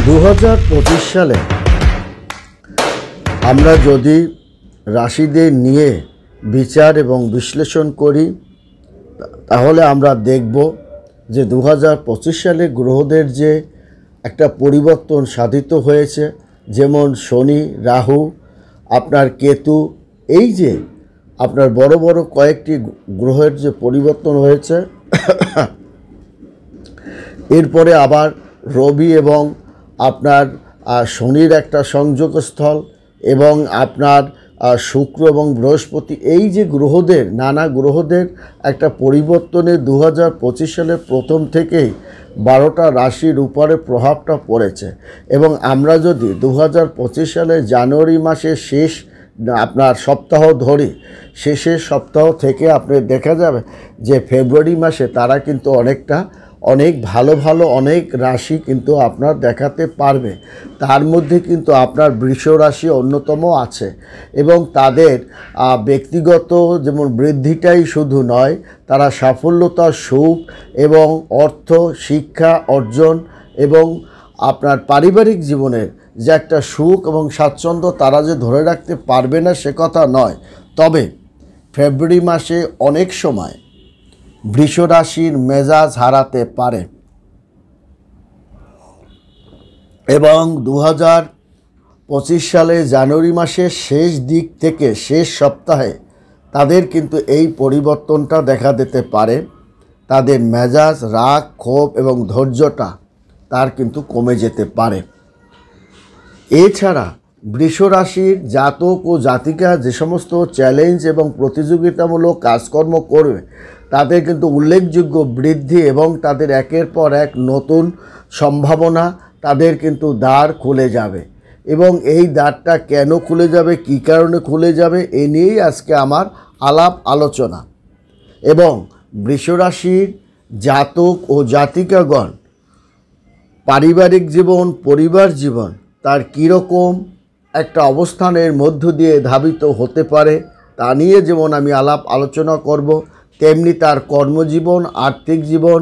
2025 সালে আমরা যদি রাশিদের নিয়ে বিচার এবং বিশ্লেষণ করি তাহলে আমরা দেখব যে 2025 সালে গ্রহদের যে একটা পরিবর্তন সাধিত হয়েছে, যেমন শনি, রাহু, আপনার কেতু, এই যে আপনার বড় বড় কয়েকটি গ্রহের যে পরিবর্তন হয়েছে, এরপরে আবার রবি এবং আপনার শনির একটা সংযোগস্থল এবং আপনার শুক্র এবং বৃহস্পতি, এই যে গ্রহদের নানা গ্রহদের একটা পরিবর্তনে 2025 সালের প্রথম থেকেই 12টা রাশির উপরে প্রভাবটা পড়েছে। এবং আমরা যদি 2025 সালে জানুয়ারি মাসের শেষ আপনার সপ্তাহ ধরি, শেষের সপ্তাহ থেকে আপনি দেখা যাবে যে ফেব্রুয়ারি মাসে তারা কিন্তু অনেক ভালো ভালো অনেক রাশি কিন্তু আপনার দেখাতে পারবে। তার মধ্যে কিন্তু আপনার বৃষ রাশি অন্যতম আছে এবং তাদের ব্যক্তিগত যেমন বৃদ্ধিটাই শুধু নয়, তারা সাফল্যতা, সুখ এবং অর্থ, শিক্ষা অর্জন এবং আপনার পারিবারিক জীবনের যে একটা সুখ এবং স্বাচ্ছন্দ্য তারা যে ধরে রাখতে পারবে না সে কথা নয়। তবে ফেব্রুয়ারি মাসে অনেক সময় বৃষ রাশির মেজাজ হারাতে পারে এবং 2025 সালে জানুয়ারি মাসের শেষ দিক থেকে শেষ সপ্তাহে তাদের কিন্তু এই পরিবর্তনটা দেখা দিতে পারে। তাদের মেজাজ, রাগ, ক্ষোভ এবং ধৈর্যটা তার কিন্তু কমে যেতে পারে। এছাড়া বৃষ রাশির জাতক ও জাতিকা যে সমস্ত চ্যালেঞ্জ এবং প্রতিযোগিতামূলক কাজকর্ম করবে তাদের কিন্তু উল্লেখযোগ্য বৃদ্ধি এবং তাদের একের পর এক নতুন সম্ভাবনা তাদের কিন্তু দ্বার খুলে যাবে। এবং এই দ্বারটা কেন খুলে যাবে, কী কারণে খুলে যাবে, এ নিয়েই আজকে আমার আলাপ আলোচনা। এবং বৃষ রাশির জাতক ও জাতিকাগণ পারিবারিক জীবন, পরিবার জীবন তার কীরকম একটা অবস্থানের মধ্য দিয়ে ধাবিত হতে পারে তা নিয়ে যেমন আমি আলাপ আলোচনা করব, তেমনি তার কর্মজীবন, আর্থিক জীবন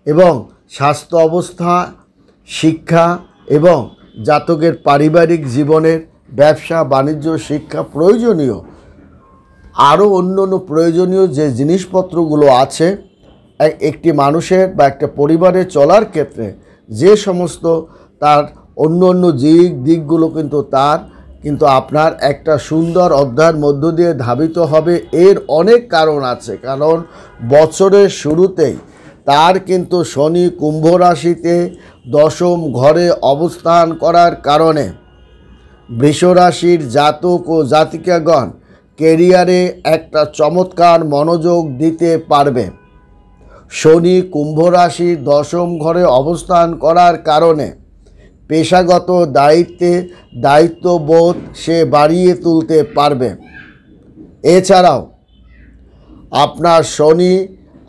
এবং স্বাস্থ্য অবস্থা, শিক্ষা এবং জাতকের পারিবারিক জীবনের ব্যবসা বাণিজ্য, শিক্ষা, প্রয়োজনীয় আরও অন্য প্রয়োজনীয় যে জিনিসপত্রগুলো আছে একটি মানুষের বা একটা পরিবারের চলার ক্ষেত্রে, যে সমস্ত তার অন্য দিকগুলো কিন্তু আপনার একটা সুন্দর অধ্যায়ের মধ্য দিয়ে ধাবিত হবে। এর অনেক কারণ আছে, কারণ বছরের শুরুতেই তার কিন্তু শনি কুম্ভ রাশিতে দশম ঘরে অবস্থান করার কারণে বৃষ রাশির জাতক ও জাতিকাগণ কেরিয়ারে একটা চমৎকার মনোযোগ দিতে পারবে। শনি কুম্ভ রাশির দশম ঘরে অবস্থান করার কারণে পেশাগত দায়িত্ববোধ সে বাড়িয়ে তুলতে পারবে। এছাড়াও আপনার শনি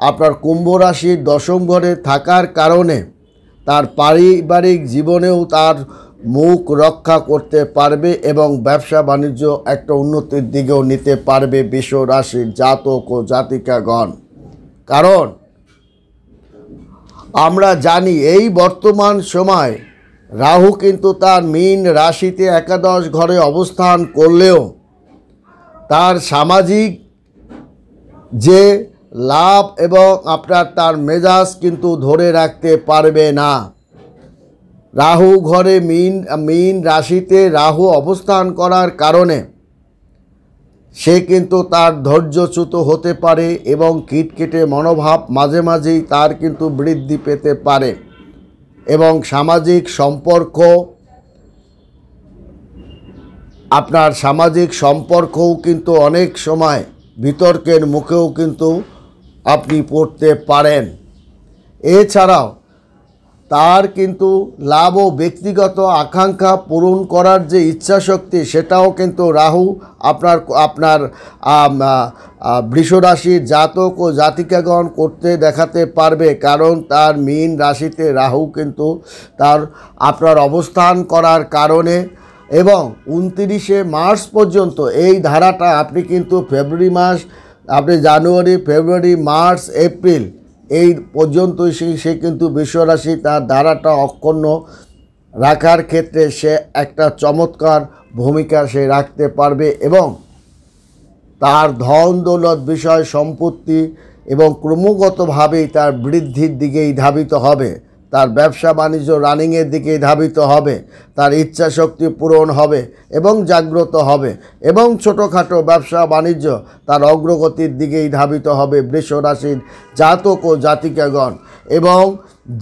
আপনার কুম্ভ রাশির দশম ঘরে থাকার কারণে তার পারিবারিক জীবনেও তার মুখ রক্ষা করতে পারবে এবং ব্যবসা বাণিজ্য একটা উন্নতির দিকেও নিতে পারবে বৃষ রাশির জাতক ও জাতিকাগণ। কারণ আমরা জানি এই বর্তমান সময় রাহু কিন্তু তার মীন রাশিতে একাদশ ঘরে অবস্থান করলেও তার সামাজিক যে লাভ এবং আপনার তার মেজাজ কিন্তু ধরে রাখতে পারবে না। রাহু ঘরে মীন রাশিতে রাহু অবস্থান করার কারণে সে কিন্তু তার ধৈর্যচ্যুত হতে পারে এবং খিটখিটে মনোভাব মাঝে মাঝেই তার কিন্তু বৃদ্ধি পেতে পারে এবং সামাজিক সম্পর্কও কিন্তু অনেক সময় বিতর্কের মুখেও কিন্তু আপনি পড়তে পারেন। এছাড়াও তার কিন্তু লাভ ও ব্যক্তিগত আকাঙ্ক্ষা পূরণ করার যে ইচ্ছাশক্তি সেটাও কিন্তু রাহু আপনার বৃষ রাশির জাতক ও জাতিকাগণ করতে দেখাতে পারবে, কারণ তার মীন রাশিতে রাহু কিন্তু তার আপনার অবস্থান করার কারণে। এবং 29শে মার্চ পর্যন্ত এই ধারাটা আপনি কিন্তু ফেব্রুয়ারি মাস, আপনি জানুয়ারি, ফেব্রুয়ারি, মার্চ, এপ্রিল এই পর্যন্ত সে কিন্তু বৃষ রাশি তার ধারাটা অক্ষুণ্ণ রাখার ক্ষেত্রে সে একটা চমৎকার ভূমিকা সে রাখতে পারবে এবং তার ধন দৌলত বিষয় সম্পত্তি এবং ক্রমাগতভাবেই তার বৃদ্ধির দিকেই ধাবিত হবে, তার ব্যবসা বাণিজ্য রানিংয়ের দিকেই ধাবিত হবে, তার ইচ্ছা শক্তি পূরণ হবে এবং জাগ্রত হবে এবং ছোটোখাটো ব্যবসা বাণিজ্য তার অগ্রগতির দিকেই ধাবিত হবে বৃষ রাশির জাতক ও জাতিকাগণ। এবং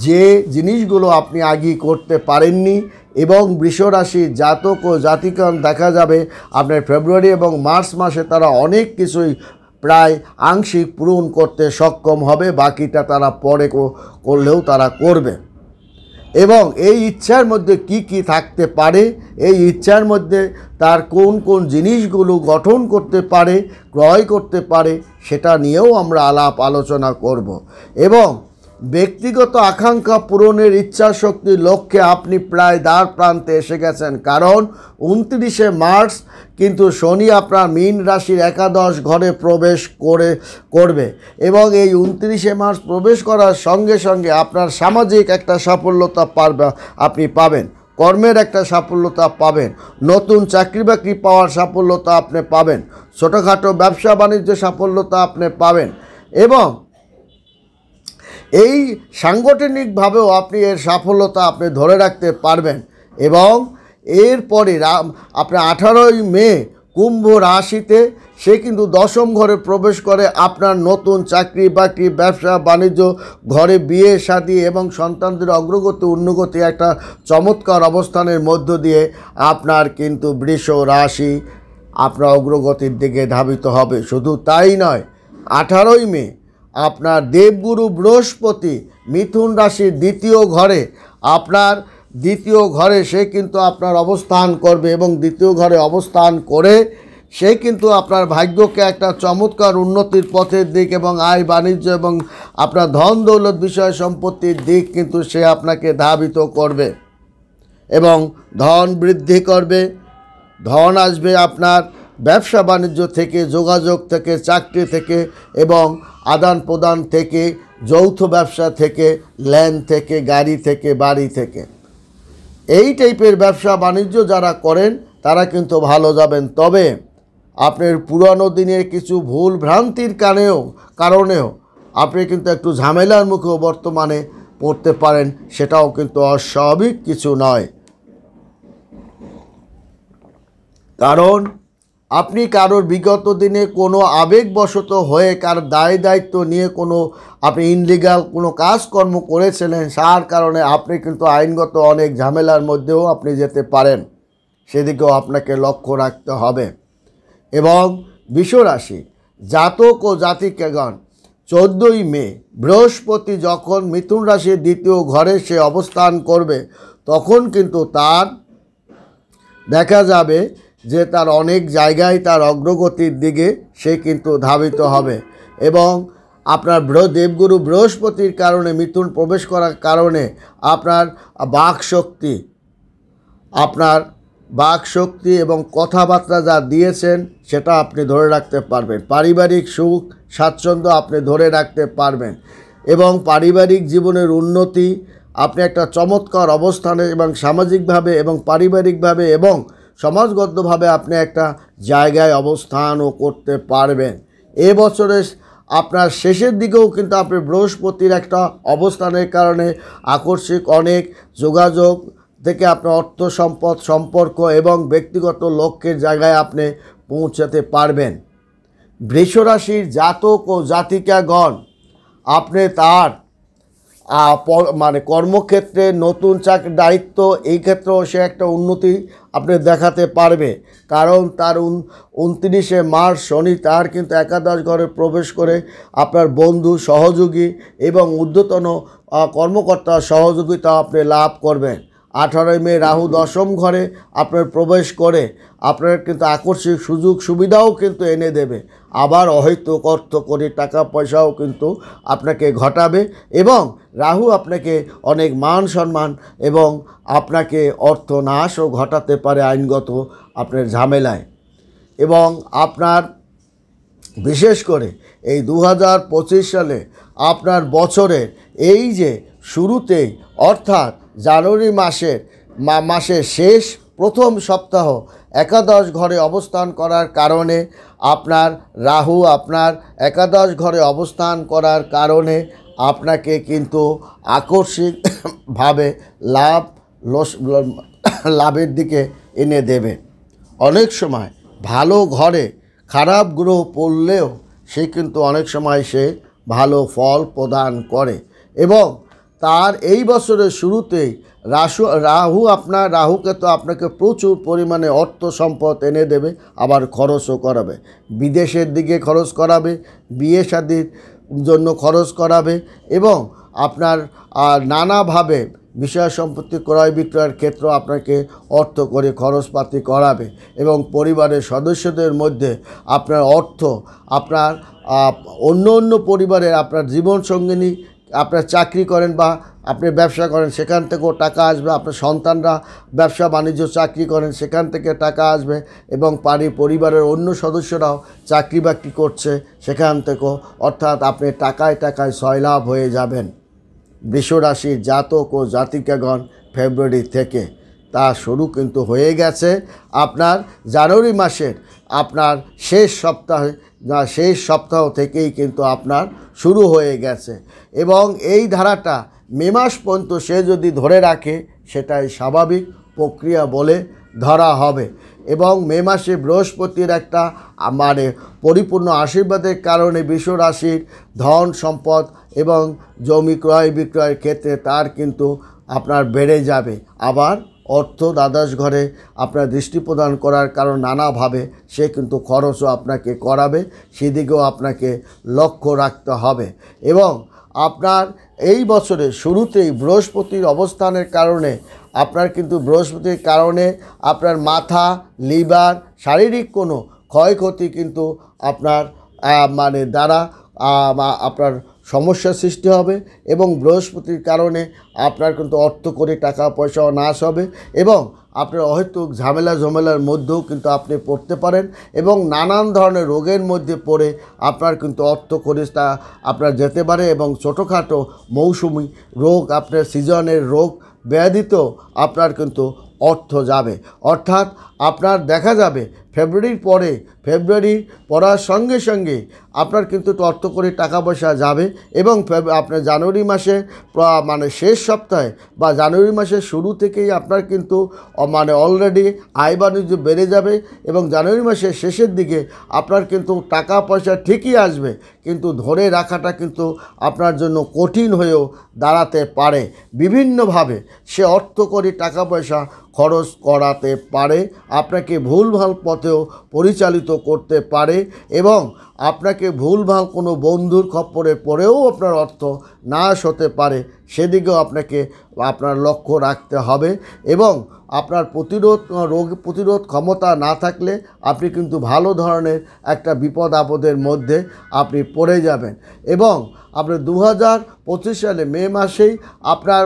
যে জিনিসগুলো আপনি আগে করতে পারেননি এবং বৃষ রাশির জাতক ও জাতিকাগণ দেখা যাবে আপনার ফেব্রুয়ারি এবং মার্চ মাসে তারা অনেক কিছুই প্রায় আংশিক পূরণ করতে সক্ষম হবে, বাকিটা তারা পরে করলেও তারা করবে। এবং এই ইচ্ছার মধ্যে কি কি থাকতে পারে, এই ইচ্ছার মধ্যে তার কোন কোন জিনিসগুলো গঠন করতে পারে, ক্রয় করতে পারে, সেটা নিয়েও আমরা আলাপ আলোচনা করব। এবং ব্যক্তিগত আকাঙ্ক্ষা পূরণের ইচ্ছা শক্তির লক্ষ্যে আপনি প্রায় দ্বার প্রান্তে এসে গেছেন, কারণ 29শে মার্চ কিন্তু শনি আপনার মীন রাশির একাদশ ঘরে প্রবেশ করবে এবং এই 29শে মার্চ প্রবেশ করার সঙ্গে সঙ্গে আপনার সামাজিক একটা সাফল্যতা আপনি পাবেন, কর্মের একটা সাফল্যতা পাবেন, নতুন চাকরি বাকরি পাওয়ার সাফল্যতা আপনি পাবেন, ছোটোখাটো ব্যবসা বাণিজ্য সাফল্যতা আপনি পাবেন এবং এই সাংগঠনিকভাবেও আপনি এর সাফল্যতা আপনি ধরে রাখতে পারবেন। এবং এরপরে আপনার 18ই মে কুম্ভ রাশিতে সে কিন্তু দশম ঘরে প্রবেশ করে আপনার নতুন চাকরি বাকরি ব্যবসা বাণিজ্য ঘরে বিয়ে শাদী এবং সন্তানদের অগ্রগতি উন্নগতি একটা চমৎকার অবস্থানের মধ্য দিয়ে আপনার কিন্তু বৃষ রাশি আপনার অগ্রগতির দিকে ধাবিত হবে। শুধু তাই নয়, 18ই মে আপনার দেবগুরু বৃহস্পতি মিথুন রাশির দ্বিতীয় ঘরে সে কিন্তু আপনার অবস্থান করবে এবং দ্বিতীয় ঘরে অবস্থান করে সে কিন্তু আপনার ভাগ্যকে একটা চমৎকার উন্নতির পথের দিক এবং আয় বাণিজ্য এবং আপনার ধন দৌলত বিষয় সম্পত্তির দিক কিন্তু সে আপনাকে ধাবিত করবে এবং ধন বৃদ্ধি করবে। ধন আসবে আপনার ব্যবসা বাণিজ্য থেকে, যোগাযোগ থেকে, চাকরি থেকে এবং আদান প্রদান থেকে, যৌথ ব্যবসা থেকে, ল্যান্ড থেকে, গাড়ি থেকে, বাড়ি থেকে। এই টাইপের ব্যবসা বাণিজ্য যারা করেন তারা কিন্তু ভালো যাবেন। তবে আপনার পুরানো দিনের কিছু ভুল ভ্রান্তির কারণেও আপনি কিন্তু একটু ঝামেলার মুখেও বর্তমানে পড়তে পারেন, সেটাও কিন্তু অস্বাভাবিক কিছু নয়। কারণ আপনি কারোর বিগত দিনে কোনো আবেগবশত হয়ে কারোর দায়িত্ব নিয়ে আপনি ইনলিগাল কোনো কাজকর্ম করেছিলেন, যার কারণে আপনি কিন্তু আইনগত অনেক ঝামেলার মধ্যেও আপনি যেতে পারেন, সেদিকেও আপনাকে লক্ষ্য রাখতে হবে। এবং বৃষ রাশি জাতক ও জাতিকাগণ 14ই মে বৃহস্পতি যখন মিথুন রাশির দ্বিতীয় ঘরে সে অবস্থান করবে তখন কিন্তু তার দেখা যাবে যে তার অনেক জায়গায় তার অগ্রগতির দিকে সে কিন্তু ধাবিত হবে এবং আপনার দেবগুরু বৃহস্পতির কারণে মিথুন প্রবেশ করার কারণে আপনার বাকশক্তি এবং কথাবার্তা যা দিয়েছেন সেটা আপনি ধরে রাখতে পারবেন। পারিবারিক সুখ স্বাচ্ছন্দ্য আপনি ধরে রাখতে পারবেন এবং পারিবারিক জীবনের উন্নতি আপনি একটা চমৎকার অবস্থানে এবং সামাজিকভাবে এবং পারিবারিকভাবে এবং সমাজগতভাবে আপনি একটা জায়গায় অবস্থানও করতে পারবেন। এবছরের আপনার শেষের দিকেও কিন্তু আপনি বৃহস্পতির একটা অবস্থানের কারণে আকস্মিক অনেক যোগাযোগ থেকে আপনার অর্থ সম্পদ সম্পর্ক এবং ব্যক্তিগত লক্ষ্যের জায়গায় আপনি পৌঁছাতে পারবেন। বৃষ রাশির জাতক ও জাতিকাগণ আপনি তার কর্মক্ষেত্রে নতুন চাকরি দায়িত্ব এই ক্ষেত্রেও সে একটা উন্নতি আপনি দেখাতে পারবে, কারণ তার 29শে মার্চ শনি তার কিন্তু একাদশ ঘরে প্রবেশ করে আপনার বন্ধু সহযোগী এবং ঊর্ধ্বতন কর্মকর্তার সহযোগিতা আপনি লাভ করবেন। 18ই মে রাহু দশম ঘরে আপনার প্রবেশ করে আপনার কিন্তু আকস্মিক সুযোগ সুবিধাও কিন্তু এনে দেবে, আবার অহেতুক অর্থ করে টাকা পয়সাও কিন্তু আপনাকে ঘটাবে এবং রাহু আপনাকে অনেক মান সম্মান এবং আপনাকে অর্থনাশও ঘটাতে পারে আইনগত আপনার ঝামেলায়। এবং আপনার বিশেষ করে এই 2025 সালে আপনার বছরের এই যে শুরুতেই অর্থাৎ জানুয়ারি মাসের মাসের শেষ প্রথম সপ্তাহ একাদশ ঘরে অবস্থান করার কারণে আপনার রাহু আপনার একাদশ ঘরে অবস্থান করার কারণে আপনাকে কিন্তু আকস্মিকভাবে লাভের দিকে এনে দেবে। অনেক সময় ভালো ঘরে খারাপ গ্রহ পড়লেও সে কিন্তু অনেক সময় সে ভালো ফল প্রদান করে এবং তার এই বছরের শুরুতেই রাহুকে তো আপনাকে প্রচুর পরিমাণে অর্থ সম্পদ এনে দেবে, আবার খরচও করাবে, বিদেশের দিকে খরচ করাবে, বিয়ে শাদির জন্য খরচ করাবে এবং আপনার নানাভাবে বিষয় সম্পত্তি ক্রয় বিক্রয়ের ক্ষেত্রে আপনাকে অর্থ করে খরচপাতি করাবে এবং পরিবারের সদস্যদের মধ্যে আপনার অর্থ আপনার অন্য পরিবারের আপনার জীবনসঙ্গিনী আপনার চাকরি করেন বা আপনি ব্যবসা করেন সেখান থেকেও টাকা আসবে, আপনার সন্তানরা ব্যবসা বাণিজ্য চাকরি করেন সেখান থেকে টাকা আসবে এবং পরিবারের অন্য সদস্যরাও চাকরি বাকরি করছে সেখান থেকেও, অর্থাৎ আপনি টাকায় সয়লাভ হয়ে যাবেন। বৃষরাশির জাতক ও জাতিকাগণ ফেব্রুয়ারি থেকে তা শুরু কিন্তু হয়ে গেছে। আপনার জানুয়ারি মাসের আপনার শেষ সপ্তাহ থেকেই কিন্তু আপনার শুরু হয়ে গেছে এবং এই ধারাটা মে মাস পর্যন্ত সে যদি ধরে রাখে সেটাই স্বাভাবিক প্রক্রিয়া বলে ধরা হবে এবং মে মাসে বৃহস্পতির একটা পরিপূর্ণ আশীর্বাদের কারণে বৃষরাশির ধন সম্পদ এবং জমি ক্রয় বিক্রয়ের ক্ষেত্রে তার কিন্তু আপনার বেড়ে যাবে। আবার অর্থ দ্বাদশ ঘরে আপনার দৃষ্টি প্রদান করার কারণ নানাভাবে সে কিন্তু খরচও আপনাকে করাবে, সেদিকেও আপনাকে লক্ষ্য রাখতে হবে এবং আপনার এই বছরের শুরুতেই বৃহস্পতির অবস্থানের কারণে আপনার কিন্তু বৃহস্পতির কারণে আপনার মাথা, লিভার, শারীরিক কোনো ক্ষয়ক্ষতি কিন্তু আপনার দ্বারা আপনার সমস্যার সৃষ্টি হবে এবং বৃহস্পতির কারণে আপনার কিন্তু অর্থ করে টাকা পয়সাও নাশ হবে এবং আপনার অহেতুক ঝামেলার মধ্যেও কিন্তু আপনি পড়তে পারেন এবং নানান ধরনের রোগের মধ্যে পড়ে আপনার কিন্তু অর্থ খরচটা আপনার যেতে পারে এবং ছোটোখাটো মৌসুমি রোগ, আপনার সিজনের রোগ ব্যাধিতেও আপনার কিন্তু অর্থ যাবে। অর্থাৎ আপনার দেখা যাবে ফেব্রুয়ারি পড়ার সঙ্গে সঙ্গে আপনার কিন্তু অর্থ করে টাকা পয়সা যাবে এবং আপনার জানুয়ারি মাসে শেষ সপ্তাহে বা জানুয়ারি মাসের শুরু থেকেই আপনার কিন্তু অলরেডি আয় বাণিজ্য বেড়ে যাবে এবং জানুয়ারি মাসের শেষের দিকে আপনার কিন্তু টাকা পয়সা ঠিকই আসবে, কিন্তু ধরে রাখাটা কিন্তু আপনার জন্য কঠিন হয়েও দাঁড়াতে পারে। বিভিন্নভাবে সে অর্থ করে টাকা পয়সা খরচ করাতে পারে, আপনাকে ভুলভাল পথেও পরিচালিত করতে পারে এবং আপনাকে ভুলভাল কোনো বন্ধুর খপ্পরে পড়েও আপনার অর্থ নাশ হতে পারে, সেদিকেও আপনাকে আপনার লক্ষ্য রাখতে হবে এবং আপনার রোগ প্রতিরোধ ক্ষমতা না থাকলে আপনি কিন্তু ভালো ধরনের একটা বিপদ আপদের মধ্যে আপনি পড়ে যাবেন এবং আপনার 2025 সালে মে মাসেই আপনার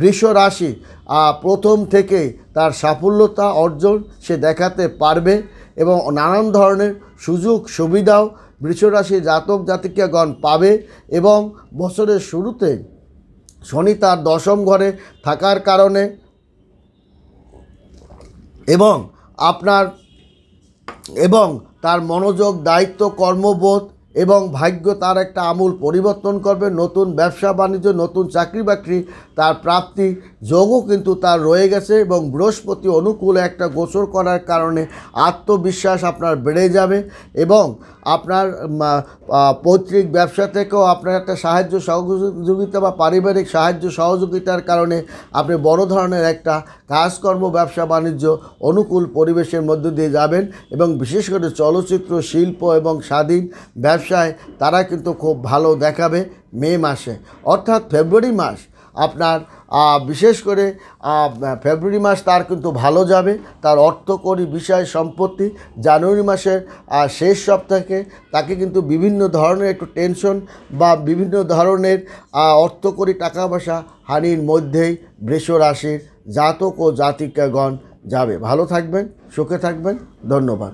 বৃষ রাশি প্রথম থেকেই তার সাফল্যতা অর্জন সে দেখাতে পারবে এবং নানান ধরনের সুযোগ সুবিধাও বৃষরাশি জাতক জাতিকাগণ পাবে এবং বছরের শুরুতে শনি তার দশম ঘরে থাকার কারণে এবং তার মনোযোগ, দায়িত্ব, কর্মবোধ এবং ভাগ্য তার একটা আমূল পরিবর্তন করবে। নতুন ব্যবসা বাণিজ্য, নতুন চাকরি বাকরি তার প্রাপ্তি যোগও কিন্তু তার রয়ে গেছে এবং বৃহস্পতি অনুকূলে একটা গোচর করার কারণে আত্মবিশ্বাস আপনার বেড়ে যাবে এবং আপনার পৈতৃক ব্যবসা থেকেও আপনার একটা সাহায্য সহযোগিতা বা পারিবারিক সাহায্য সহযোগিতার কারণে আপনি বড় ধরনের একটা কাজকর্ম, ব্যবসা বাণিজ্য অনুকূল পরিবেশের মধ্য দিয়ে যাবেন এবং বিশেষ করে চলচ্চিত্র, শিল্প এবং স্বাধীন ব্যবসায় তারা কিন্তু খুব ভালো দেখাবে মে মাসে। অর্থাৎ ফেব্রুয়ারি মাস আপনার বিশেষ করে ফেব্রুয়ারি মাস তার কিন্তু ভালো যাবে, তার অর্থকরী বিষয় সম্পত্তি জানুয়ারি মাসের শেষ সপ্তাহে তাকে কিন্তু বিভিন্ন ধরনের একটু টেনশন বা বিভিন্ন ধরনের অর্থকরী টাকা পয়সা হানির মধ্যেই বৃষ রাশির জাতক ও জাতিকাগণ যাবে। ভালো থাকবেন, সুখে থাকবেন, ধন্যবাদ।